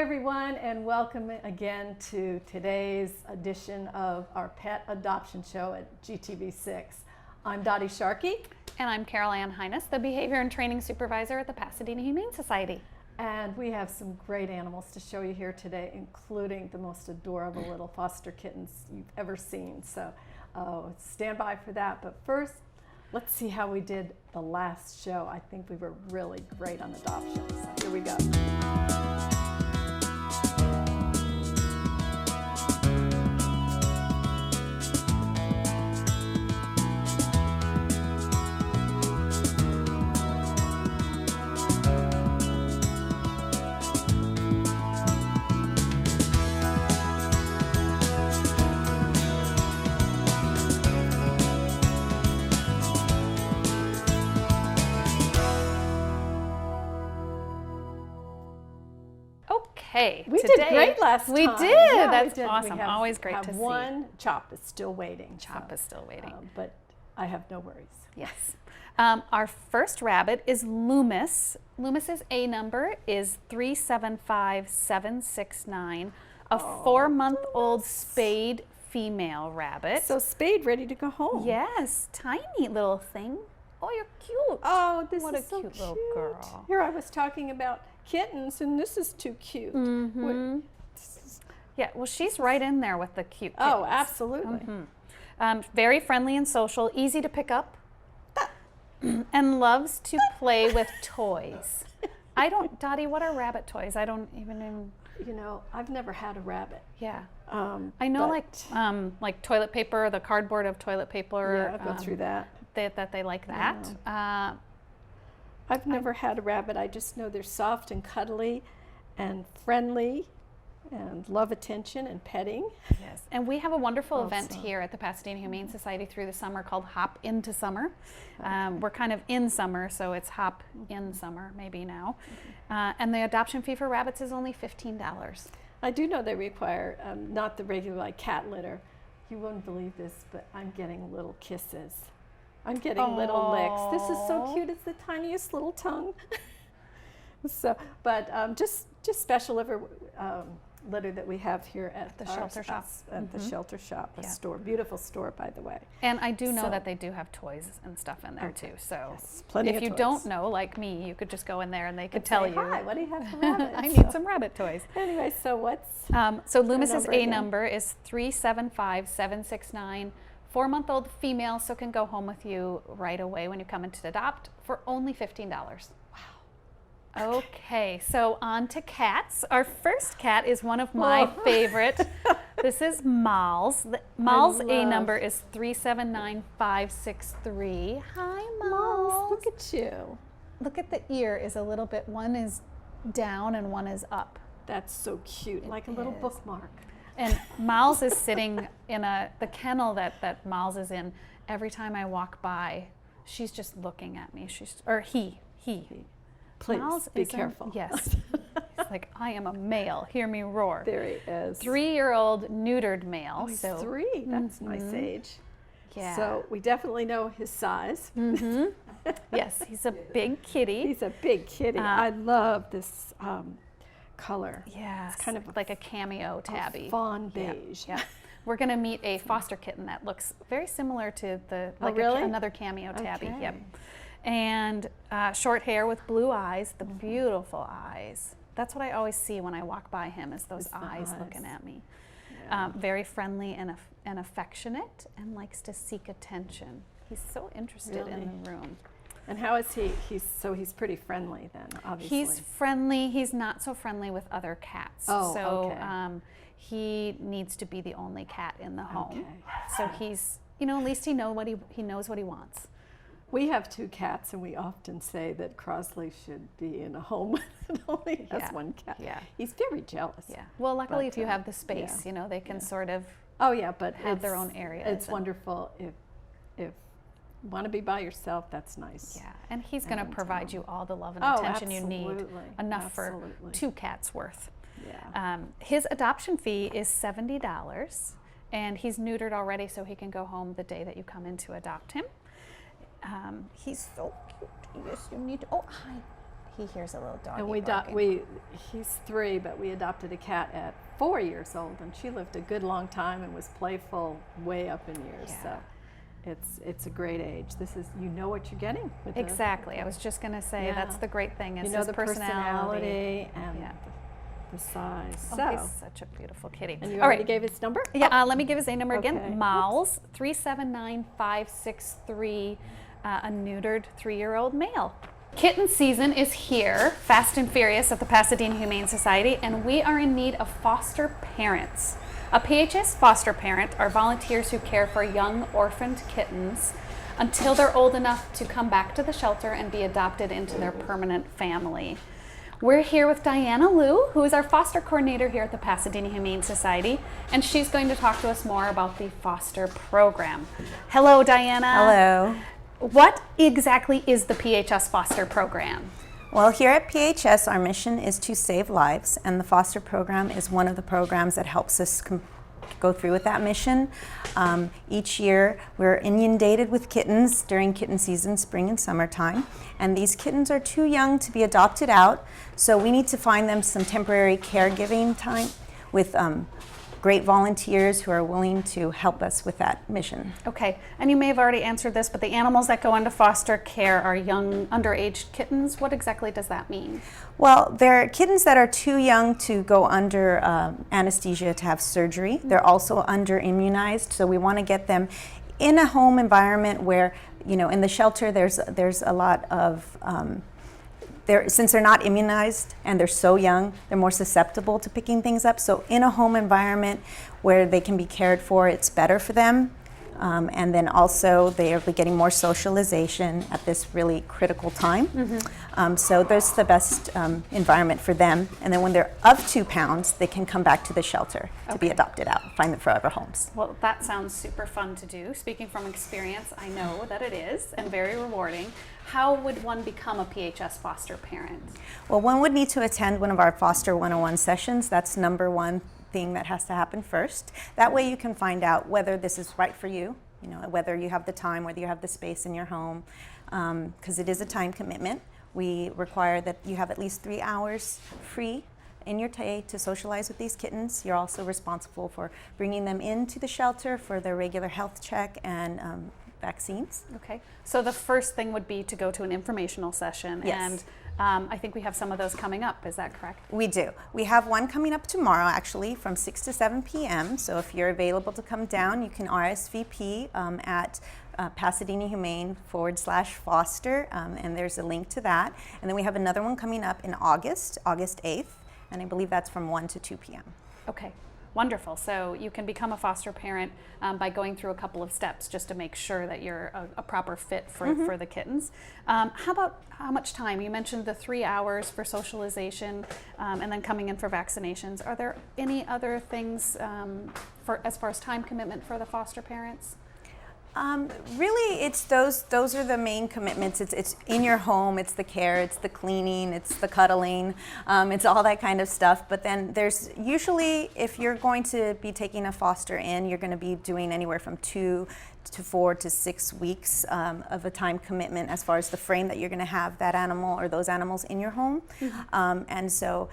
everyone, and welcome again to today's edition of our pet adoption show at GTV6. I'm Dottie Sharkey. And I'm Carol Ann Hines, the Behavior and Training Supervisor at the Pasadena Humane Society. And we have some great animals to show you here today, including the most adorable little foster kittens you've ever seen. So stand by for that. But first, let's see how we did the last show. I think we were really great on adoption. So here we go. Hey, we did great last time. We did. Yeah, That's we did. awesome. Always great to see. One. Chop is still waiting. Chop is still waiting. But I have no worries. Yes. Our first rabbit is Loomis. Loomis's A number is 375769. A 4-month-old spayed female rabbit. So spayed, ready to go home. Yes, tiny little thing. Oh, you're cute. Oh, this what is a so cute little girl. Here I was talking about kittens, and this is too cute. Mm-hmm. Yeah, well, she's right in there with the cute kittens. Oh, absolutely. Mm-hmm. Very friendly and social, easy to pick up, and loves to play with toys. Dottie, what are rabbit toys? I don't even. You know, I've never had a rabbit. Yeah. I know, but like toilet paper, the cardboard of toilet paper. Yeah, I've gone through that. That they like that. Yeah. I've never had a rabbit. I just know they're soft and cuddly and friendly and love attention and petting. Yes, and we have a wonderful event here at the Pasadena Humane Society through the summer called Hop Into Summer. We're kind of in summer, so it's Hop in Summer maybe now. And the adoption fee for rabbits is only $15. I do know they require not the regular like cat litter. You wouldn't believe this, but I'm getting little kisses. I'm getting little licks. This is so cute. It's the tiniest little tongue. So, but just special litter that we have here at the shelter shop. At the shelter shop, a store, beautiful store, by the way. And I do know that they do have toys and stuff in there too. So yes, plenty if of you toys. don't know, like me, you could just go in there and they could tell you. Hi, what do you have for rabbits? I need some rabbit toys. Anyway, so what's so Loomis's A number is 375769. 4-month-old female, so can go home with you right away when you come in to adopt for only $15. Wow. Okay, so on to cats. Our first cat is one of my favorite. This is Mal's. Mal's A number is 379563. Hi, Mal's. Look at you. Look at the ear is a little bit, one is down and one is up. That's so cute, like a little bookmark. And Miles is sitting in the kennel that Miles is in. Every time I walk by, she's just looking at me. He. Please Miles be careful. Yes. It's like, I am a male. Hear me roar. There he is. 3-year-old neutered male. Oh, he's 3. That's a nice age. Yeah. So we definitely know his size. Yes, he's a big kitty. He's a big kitty. I love this color. Yeah, it's kind of like a cameo tabby. Fawn beige. Yeah. We're going to meet a foster kitten that looks very similar to another cameo tabby. Okay. Yep. And short hair with blue eyes, the beautiful eyes. That's what I always see when I walk by him, is those eyes looking at me. Yeah. Very friendly and affectionate, and likes to seek attention. He's so interested in the room. And how is he? He's pretty friendly then, obviously. He's friendly. He's not so friendly with other cats. Oh, so okay. He needs to be the only cat in the home. Okay. So he's, at least he knows what he wants. We have 2 cats, and we often say that Crosley should be in a home that only has 1 cat. Yeah. He's very jealous. Yeah. Well, luckily, if you have the space, they can sort of have their own area. It's wonderful if want to be by yourself, that's nice. Yeah, and he's going to provide you all the love and attention you need, enough for 2 cats worth. Yeah. His adoption fee is $70, and he's neutered already, so he can go home the day that you come in to adopt him. He's so cute. Yes, you need to. Oh, hi. He hears a little doggy And barking. he's 3, but we adopted a cat at 4 years old, and she lived a good long time and was playful way up in years. Yeah. So it's a great age. This is, you know what you're getting with Exactly. I was just going to say, Yeah. that's the great thing. Is you know his the personality and Yeah. the size. Oh, So, he's such a beautiful kitty. and you All already right. gave his number? Yeah, let me give his A number Okay. again. Miles, 379563, a neutered 3-year-old male. Kitten season is here, fast and furious at the Pasadena Humane Society, and we are in need of foster parents. A PHS foster parent are volunteers who care for young orphaned kittens until they're old enough to come back to the shelter and be adopted into their permanent family. We're here with Diana Liu, who is our foster coordinator here at the Pasadena Humane Society, and she's going to talk to us more about the foster program. Hello, Diana. Hello. What exactly is the PHS foster program? Well, here at PHS, our mission is to save lives, and the foster program is one of the programs that helps us go through with that mission. Each year, we're inundated with kittens during kitten season, spring and summertime, and these kittens are too young to be adopted out, so we need to find them some temporary caregiving time with great volunteers who are willing to help us with that mission. Okay, and you may have already answered this, but the animals that go into foster care are young, underage kittens. What exactly does that mean? Well, they're kittens that are too young to go under anesthesia to have surgery. They're also under immunized, so we want to get them in a home environment where, you know, in the shelter there's a lot of since they're not immunized and they're so young, they're more susceptible to picking things up. So in a home environment where they can be cared for, it's better for them. And then also they are getting more socialization at this really critical time. So that's the best environment for them. And then when they're of 2 pounds, they can come back to the shelter to be adopted out, find their forever homes. Well, that sounds super fun to do. Speaking from experience, I know that it is, and very rewarding. How would one become a PHS foster parent? Well, one would need to attend one of our Foster 101 sessions. That's number one thing that has to happen first. That way you can find out whether this is right for you, you know, whether you have the time, whether you have the space in your home, because it is a time commitment. We require that you have at least 3 hours free in your day to socialize with these kittens. You're also responsible for bringing them into the shelter for their regular health check and vaccines. Okay, so the first thing would be to go to an informational session, Yes. and I think we have some of those coming up. Is that correct? We do. We have one coming up tomorrow, actually, from 6 to 7 p.m. So if you're available to come down, you can RSVP at Pasadena Humane /foster, and there's a link to that. And then we have another one coming up in August 8th, and I believe that's from 1 to 2 p.m. Okay, wonderful. So you can become a foster parent by going through a couple of steps just to make sure that you're a proper fit for the kittens. How much time? You mentioned the 3 hours for socialization and then coming in for vaccinations. Are there any other things as far as time commitment for the foster parents? Really, it's those are the main commitments. It's in your home, it's the care, it's the cleaning, it's the cuddling, it's all that kind of stuff. But then there's usually, if you're going to be taking a foster in, you're going to be doing anywhere from 2 to 4 to 6 weeks of a time commitment as far as the frame that you're going to have that animal or those animals in your home. And so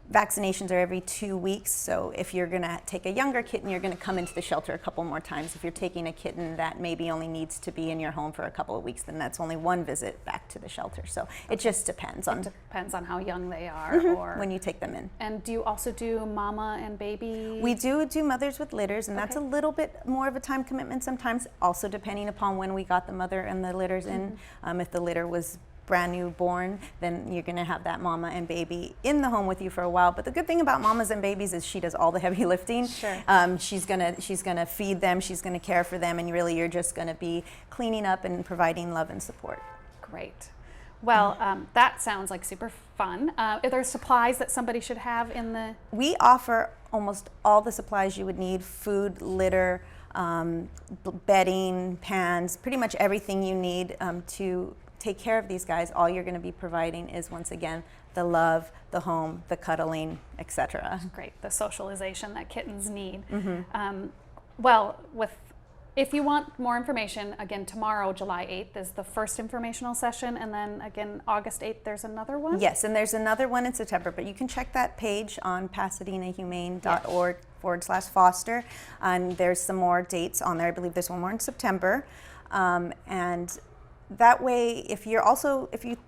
vaccinations are every 2 weeks, so if you're going to take a younger kitten, you're going to come into the shelter a couple more times. If you're taking a kitten that maybe only needs to be in your home for a couple of weeks, then that's only one visit back to the shelter. So it just depends on How young they are or when you take them in. And do you also do mama and baby? We do mothers with litters, and that's a little bit more of a time commitment sometimes, also depending upon when we got the mother and the litters in. If the litter was brand new born, then you're going to have that mama and baby in the home with you for a while. But the good thing about mamas and babies is she does all the heavy lifting. Sure. She's gonna feed them, she's gonna care for them, and really you're just going to be cleaning up and providing love and support. Great. Well, that sounds like super fun. Are there supplies that somebody should have in the? We offer almost all the supplies you would need: food, litter, bedding, pans, pretty much everything you need to take care of these guys. All you're going to be providing is, once again, the love, the home, the cuddling, etc. Great, the socialization that kittens need. Well, with If you want more information, again, tomorrow, July 8th, is the first informational session, and then again, August 8th, there's another one? Yes, and there's another one in September, but you can check that page on pasadenahumane.org/foster, and there's some more dates on there. I believe there's one more in September, and that way, if you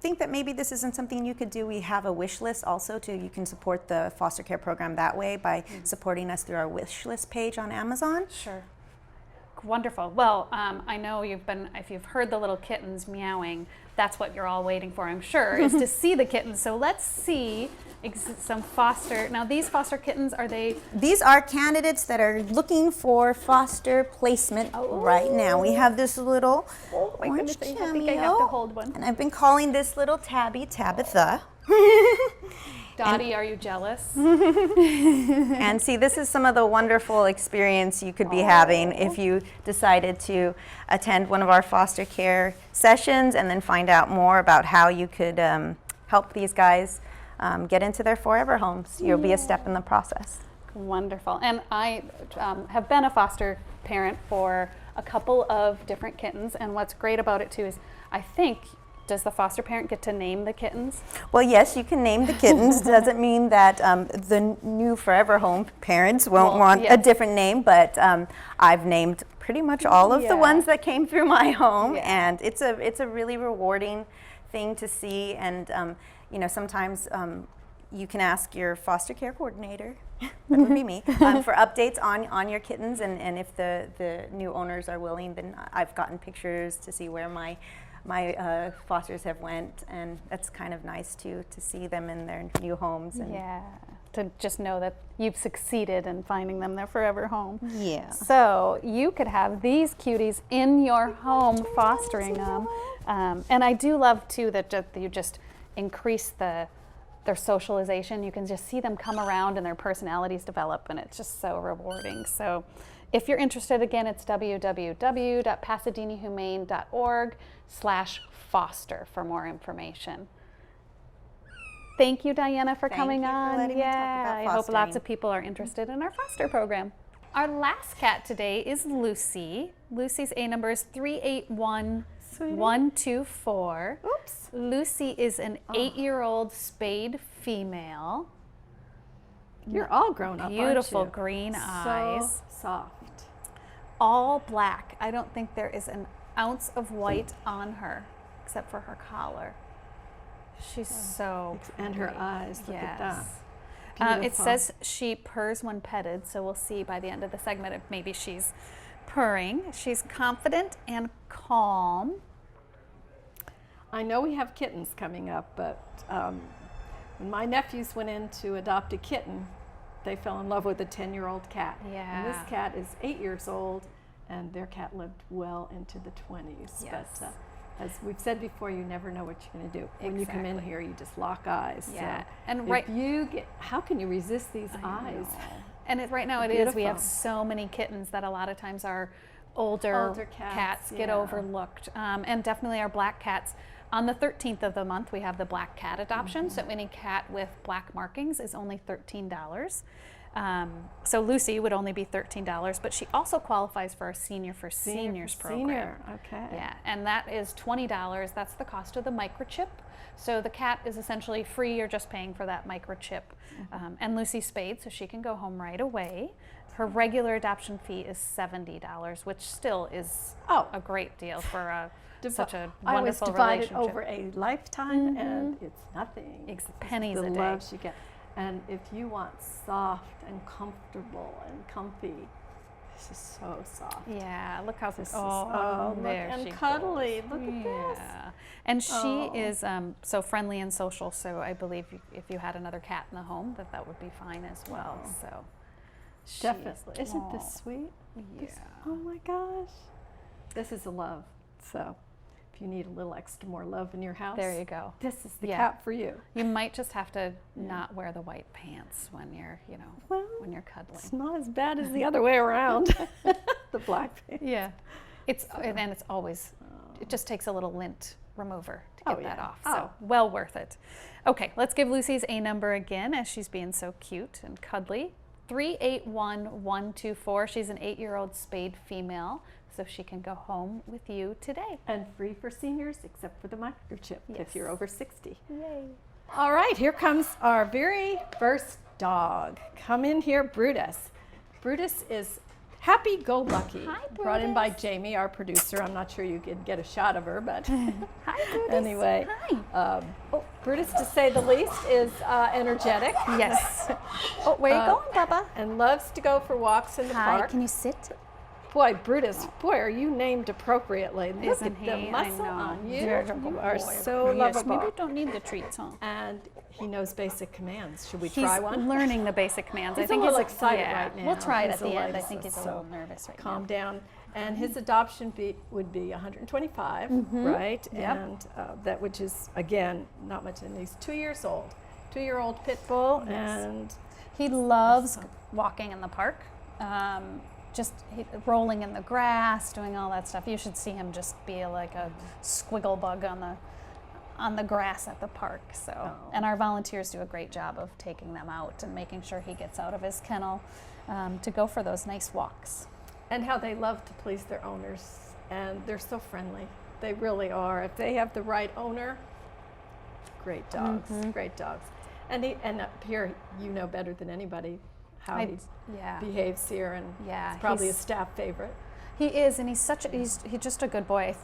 think that maybe this isn't something you could do, we have a wish list also too. You can support the foster care program that way by supporting us through our wish list page on Amazon. Sure. Wonderful. Well, I know if you've heard the little kittens meowing, that's what you're all waiting for, I'm sure, is to see the kittens. So let's see some now these foster kittens, are they? These are candidates that are looking for foster placement right now. We have this little orange I think I have to hold one. and I've been calling this little tabby Tabitha. Dottie, are you jealous? And see, this is some of the wonderful experience you could be having if you decided to attend one of our foster care sessions and then find out more about how you could help these guys get into their forever homes. You'll be a step in the process. Wonderful. And I have been a foster parent for a couple of different kittens, and what's great about it too is does the foster parent get to name the kittens? Well, yes, you can name the kittens. Doesn't mean that the new forever home parents won't want a different name, but I've named pretty much all of the ones that came through my home, and it's a really rewarding thing to see. And sometimes you can ask your foster care coordinator, that would be me, for updates on your kittens, and if the new owners are willing, then I've gotten pictures to see where my fosters have went, and that's kind of nice too, to see them in their new homes. And to just know that you've succeeded in finding them their forever home. Yeah. So you could have these cuties in your home fostering them. And I do love too that you just increase their socialization. You can just see them come around and their personalities develop, and it's just so rewarding. So if you're interested, again, it's www.pasadenahumane.org/foster for more information. Thank you, Diana, for coming on. For letting me talk about I hope lots fostering. of people are interested in our foster program. Our last cat today is Lucy. Lucy's A number is 381124. Oops. Lucy is an 8-year-old spayed female. You're all grown up, Beautiful aren't you? green So eyes. soft. All black. I don't think there is an ounce of white on her, except for her collar. She's so pretty. And her eyes, look at that. It Beautiful. says she purrs when petted, so we'll see by the end of the segment if maybe she's purring. She's confident and calm. I know we have kittens coming up, but when my nephews went in to adopt a kitten, they fell in love with a 10-year-old cat. Yeah. And this cat is 8 years old, and their cat lived well into the 20s. Yes. But as we've said before, you never know what you're going to do. When you come in Exactly. here, you just lock eyes. Yeah. So And how can you resist these eyes? And right now it is. We have Beautiful. so many kittens that a lot of times our older cats get yeah. overlooked. And definitely our black cats. On the 13th of the month, we have the black cat adoption. So any cat with black markings is only $13. So Lucy would only be $13, but she also qualifies for our Senior for Seniors program. Senior, okay. Yeah, and that is $20. That's the cost of the microchip. So the cat is essentially free. You're just paying for that microchip. And Lucy's spayed, so she can go home right away. Her regular adoption fee is $70, which still is a great deal for such a I always wonderful divide it relationship. over a lifetime, and it's nothing. It's pennies the a day. love she gets. And if you want soft and comfortable and comfy, this is so soft. Yeah, look how This oh, look, there and she cuddly. goes. Look at this. Yeah, and she is so friendly and social. So I believe if you had another cat in the home, that would be fine as well. So Definitely. Isn't this sweet? Yeah. Oh my gosh. This is a love. So if you need a little extra more love in your house, There you go. this is the Yeah. cat for you. You might just have to not wear the white pants when you're, Well, when you're cuddling. it's not as bad as the other way around. The black pants. Yeah, and it's always. It just takes a little lint remover to get that off. So well worth it. Okay, let's give Lucy's A number again, as she's being so cute and cuddly. 381124. She's an 8-year-old spayed female. so she can go home with you today. And free for seniors, except for the microchip if you're over 60. Yay. All right, here comes our very first dog. Come in here, Brutus. Brutus is happy-go-lucky. Hi, Brought in by Brutus. Jamie, our producer. I'm not sure you can get a shot of her, but Hi, Brutus. anyway. Hi. Brutus, to say the least, is energetic. Yes. Oh, where are you going, Bubba? And loves to go for walks in the Hi, park. can you sit? Boy, Brutus, boy, are you named appropriately. Look Isn't at the he? muscle I know. on you. You're a You good are boy. so Yes, lovable. maybe you don't need the treats, huh? And he knows basic commands. Should we He's try one? learning the basic commands. He's I think a little he's excited yeah. right now. We'll try it He's at the end. I delighted, think he's a so little nervous right Calm now. down. And his adoption would be 125, right? Yep. And that, which is, again, not much. And he's 2 years old. 2-year-old pit bull. Yes. And He loves walking in the park, rolling in the grass, doing all that stuff. You should see him just be like a squiggle bug on the grass at the park. So, and our volunteers do a great job of taking them out and making sure he gets out of his kennel to go for those nice walks. and how they love to please their owners. And they're so friendly. They really are. If they have the right owner, great dogs, great dogs. And up here, you know better than anybody how he behaves here, and Yeah, it's probably a he's- staff favorite. He is, and he's just a good boy.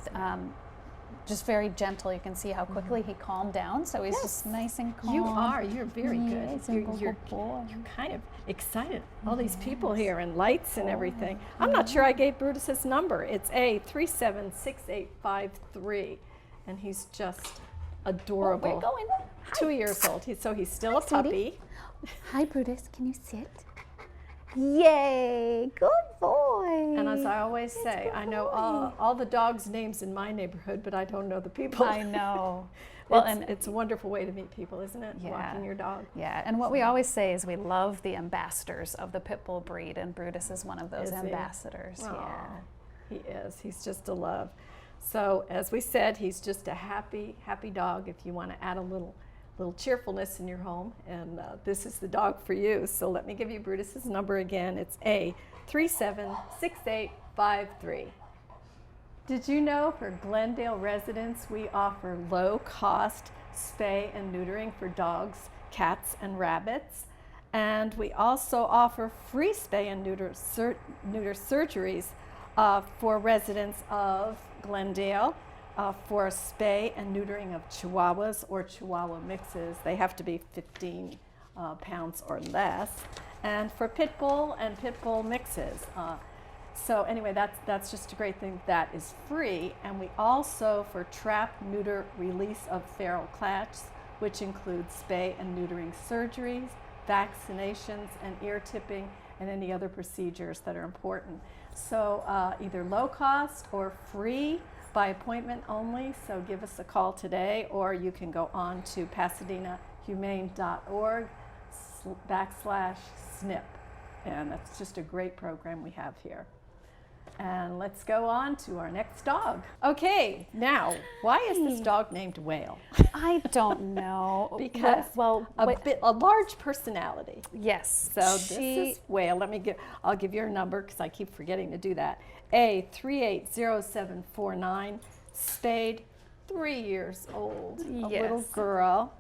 Just very gentle. You can see how quickly he calmed down. So he's just nice and calm. You're very good. Yes, You're boy. kind of excited. All these people here and lights and everything. I'm not sure I gave Brutus his number. It's A376853, and he's just adorable. We're going. 2 years old. So he's still a sweetie. puppy. Hi, Brutus. Can you sit? Yay! Good boy. And as I always say, I know all the dogs' names in my neighborhood, but I don't know the people. I know. It's a wonderful way to meet people, isn't it? Yeah. Walking your dog. Yeah, and what we always say is we love the ambassadors of the pit bull breed, and Brutus is one of those Is he? ambassadors. Yeah. Aw, he is. He's just a love. So as we said, he's just a happy dog. If you want to add a little cheerfulness in your home, and this is the dog for you. So let me give you Brutus's number again. It's A376853. Did you know for Glendale residents we offer low-cost spay and neutering for dogs, cats, and rabbits? And we also offer free spay and neuter surgeries for residents of Glendale. For spay and neutering of Chihuahuas or Chihuahua mixes. They have to be 15 pounds or less. And for pit bull and pit bull mixes. So anyway, that's just a great thing. That is free. And we also, for trap, neuter, release of feral cats, which includes spay and neutering surgeries, vaccinations, and ear tipping, and any other procedures that are important. So either low cost or free, by appointment only, so give us a call today, or you can go on to pasadena.org/SNP, and that's just a great program we have here. And let's go on to our next dog. Okay, now, why is this dog named Whale? I don't know. Because a large personality. Yes. So this is Whale. I'll give you her number because I keep forgetting to do that. A380749, spayed, 3 years old, a little girl.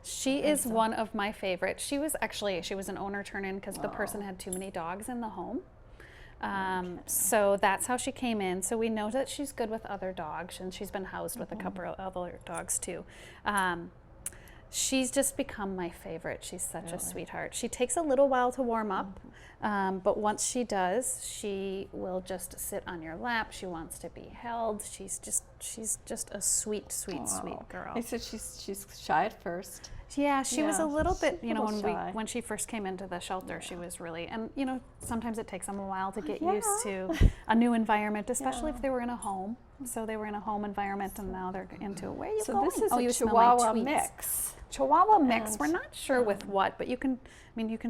She is one of my favorites. She was an owner turn-in because the person had too many dogs in the home. So that's how she came in. So we know that she's good with other dogs, and she's been housed with a couple of other dogs too. She's just become my favorite. She's such a sweetheart. She takes a little while to warm up, but once she does, she will just sit on your lap. She wants to be held. She's just a sweet girl. They said she's shy at first. Yeah, she was a little bit, a little shy. when she first came into the shelter, she was really, and sometimes it takes them a while to get used to a new environment, especially if they were in a home. So they were in a home environment, and now they're into, where are you going? So this is you a smell my Chihuahua tweets. mix. Chihuahua mix. We're not sure with what, but you can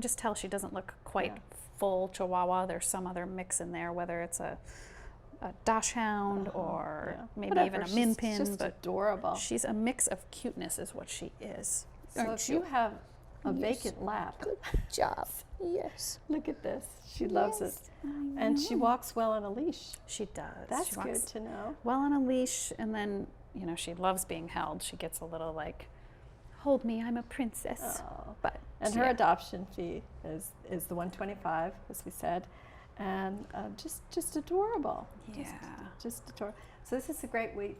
just tell she doesn't look quite full Chihuahua. There's some other mix in there, whether it's a dachshund or maybe even a min pin. She's just adorable. She's a mix of cuteness is what she is. So if you have a vacant lap. Good job. Yes. Look at this. She loves it. And she walks well on a leash. She does. That's She good walks to know. well on a leash, and then, you know, she loves being held. She gets a little like, hold me, I'm a princess. Oh. But And her adoption fee is the $125, as we said, and just adorable. Yeah. Just adorable. So this is a great way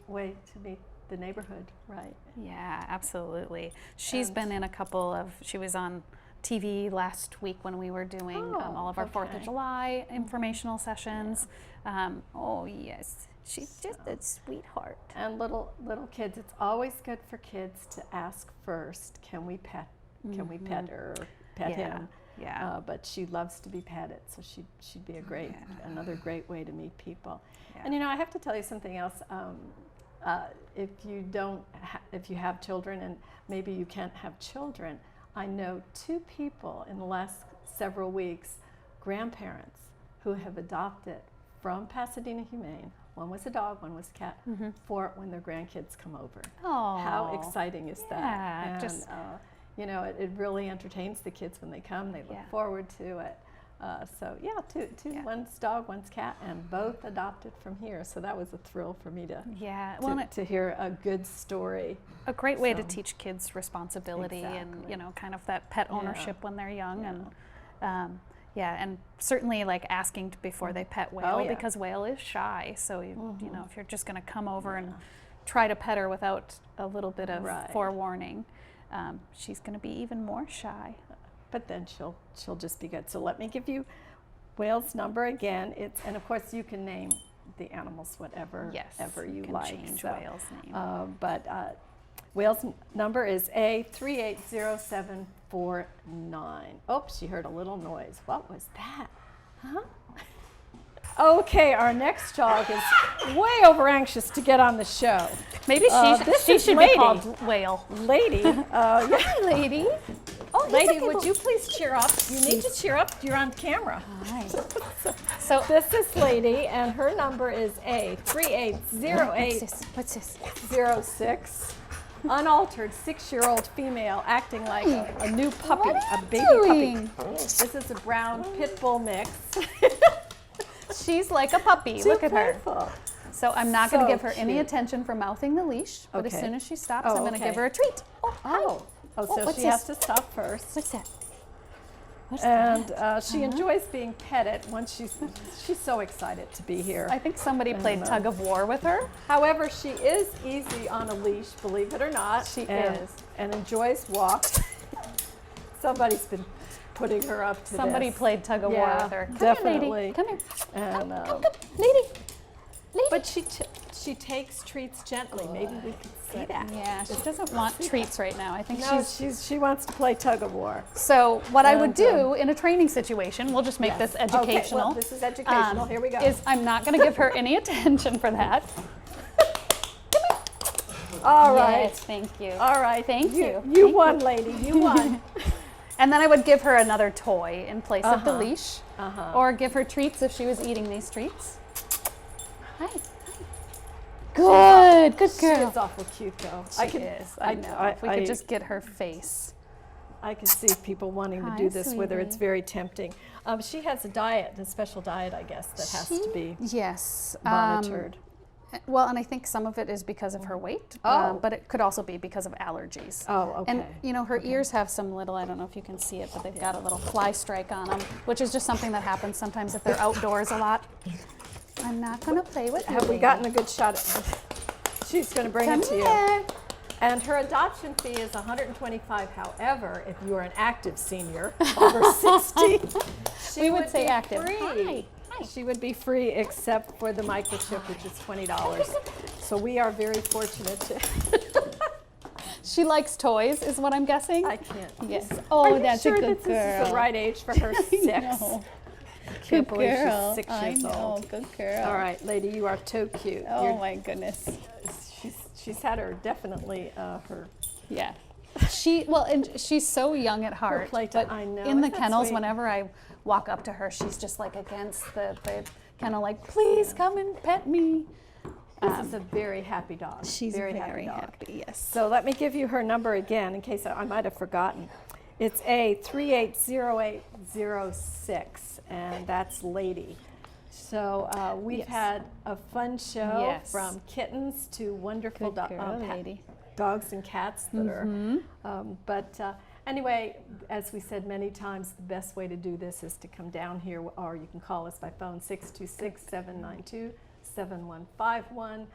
to meet the neighborhood, right? Yeah, absolutely. She's been in a couple of, she was on TV last week when we were doing all of our 4th of July informational sessions. Oh yes, she's just a sweetheart. And little kids, it's always good for kids to ask first, can we pet her or pet him? Yeah. But she loves to be petted, so she'd be another great way to meet people. Yeah. And you know, I have to tell you something else. If you have children, and maybe you can't have children, I know 2 people in the last several weeks, grandparents who have adopted from Pasadena Humane. One was a dog, one was a cat, for when their grandkids come over. Oh, How exciting is that? Yeah, And, just you know, it really entertains the kids when they come. They look forward to it. So yeah, two. One's dog, one's cat, and both adopted from here. So that was a thrill for me to to hear a good story. a great way to teach kids responsibility and, Exactly. you know, kind of that pet ownership when they're young. And and certainly like asking before they pet Whale, because Whale is shy. So you know, if you're just going to come over and try to pet her without a little bit of forewarning, she's going to be even more shy. But then she'll just be good. So let me give you Whale's number again. And of course you can name the animals whatever you can like. change So, Whale's name. but Whale's number is A380749. Oh, she heard a little noise. What was that? Huh? Okay, our next dog is way over anxious to get on the show. Maybe she should Lady. be called Whale. Lady, Hi, lady. Oh, lady, would you please cheer up? You need to cheer up. You're on camera. Hi. So This is Lady, and her number is A380806. what's this? Unaltered 6-year-old female, acting like a new puppy, a baby doing? puppy. This is a brown pit bull mix. She's like a puppy. Look at her. Playful. So I'm not going to So give her any cute. attention for mouthing the leash, but as Okay. soon as she stops, Oh, I'm going to okay. give her a treat. Oh, hi. So what's she has this? to stop first. What's that? What's And that? she enjoys being petted once she's so excited to be here. I think somebody played tug of war with her. However, she is easy on a leash, believe it or not. She and, is. And enjoys walks. Somebody's been putting her up to Somebody this. played tug of war Yeah, with her. Come definitely. here, lady. Come here. And, Come, lady. Lady. but she takes treats gently. Maybe we could see that. Yeah, she doesn't want treats right now. I think No, she wants to play tug of war. So what I would And, do in a training situation, we'll just make this Okay, educational. well, this is educational. Here we go. Is I'm not going to give her any attention for that. All right. Yes, thank you. All right. Thank you. You won, lady. You won. And then I would give her another toy in place of the leash, Uh-huh. or give her treats if she was eating these treats. Hi. Good girl. She is awful cute, though. She is. I know. If we could just get her face. I can see people wanting to Hi, do this with her. It's sweetie. very tempting. She has a special diet, I guess, that has to be Yes. monitored. Well, and I think some of it is because of her weight, Oh. but it could also be because of allergies. Oh, okay. And you know, her ears have some little, I don't know if you can see it, but they've got a little fly strike on them, which is just something that happens sometimes if they're outdoors a lot. I'm not going to play with you. Have we gotten a good shot at this? She's going to bring Come it to you. here. And her adoption fee is $125. However, if you're an active senior over 60, We would say be active. free. Hi. Hi. She would be free except for the microchip, which is $20. So we are very fortunate to. She likes toys, is what I'm guessing. I can't. Yes. Are Oh, you that's sure a good that this is the girl. right age for her? 6. No. I can't believe she's 6 I years know. old. Good girl. All right, lady, you are so cute. Oh my goodness. She's had her definitely her. Yeah. And she's so young at heart. playtime, But I know, in the isn't that kennels, sweet? whenever I walk up to her, she's just like against the kennel, like, please come and pet me. This is a very happy dog. She's very very dog. happy, yes. So let me give you her number again in case I might have forgotten. It's A380806, and that's Lady. So we've Yes. had a fun show Yes. from kittens to wonderful Good girl, Lady. dogs and cats that are. Anyway, as we said many times, the best way to do this is to come down here, or you can call us by phone 626-792-7151.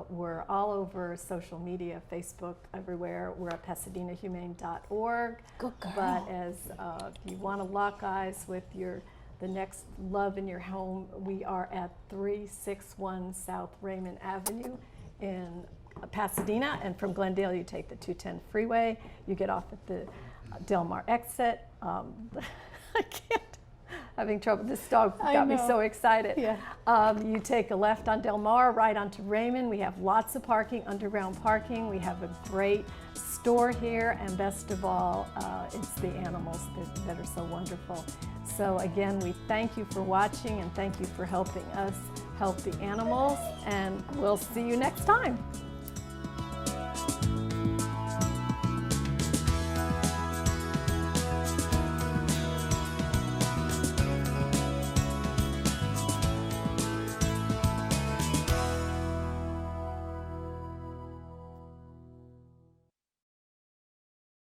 We're all over social media, Facebook, everywhere. We're at PasadenaHumane.org. Good girl. But as if you want to lock eyes with the next love in your home, we are at 361 South Raymond Avenue in Pasadena, and from Glendale you take the 210 freeway. You get off at the Del Mar exit. I can't. Having trouble. This dog got me so excited. Yeah. You take a left on Del Mar, right onto Raymond. We have lots of parking, underground parking. We have a great store here, and best of all, it's the animals that are so wonderful. So again, we thank you for watching, and thank you for helping us help the animals, and we'll see you next time.